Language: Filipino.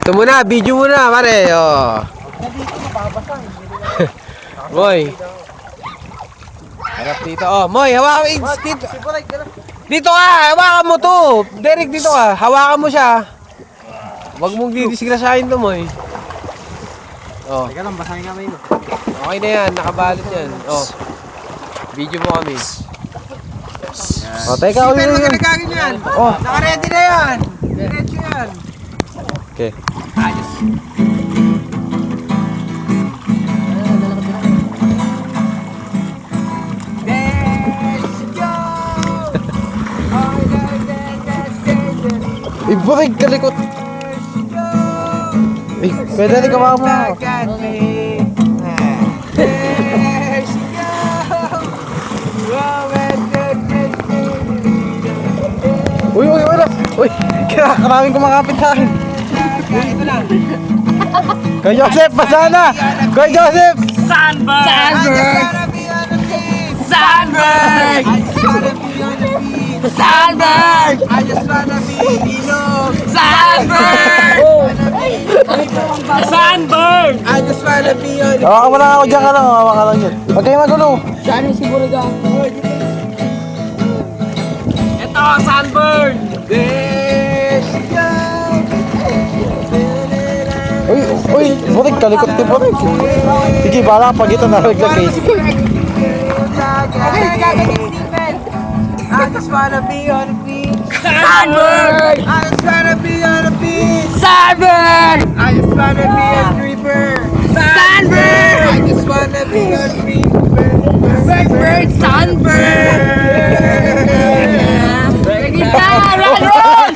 Ito muna, video muna, pare. Oh. Moy. Harap dito. Oh, Moy, hawakan mo. Dito. Dito ka, hawakan mo to. Derek, dito ka. Hawakan mo siya. Huwag mong didisgrasahin to, Moy. Oh. Teka lang, basahin kami mo. Okay na yan, nakabalot yan. Oh. Video mo kami. Oh, teka, ulit yun. Nagagin yan. Oh. Naka-ready na yan. Diretso yan. Okay. Ayos. Iburig ka likot. Pwede rin kawawa mo. Uy, uy, uy, uy, maraming kumakapit sa akin. Ito lang. Kuya Joseph, basa na! Kuya Joseph! Sandberg! Sandberg! Sandberg! I just wanna be Ilog! Sandberg! Sandberg! I just wanna be on the Hawakan mo lang ako dyan ka lang, hawakan ka lang dyan. Huwag kayo magulo. Saan yung siguro ka? Ito ang Sandberg! Uy, uy, burig ka, likot din burig. Sige, bala pag ito nalaglag kayo. I just wanna be on the beach. Sandberg! I just wanna be on the beach. Sandberg! I just wanna be a stripper. Sandberg! I just wanna be a stripper. Sandberg! Sandberg! Run, run!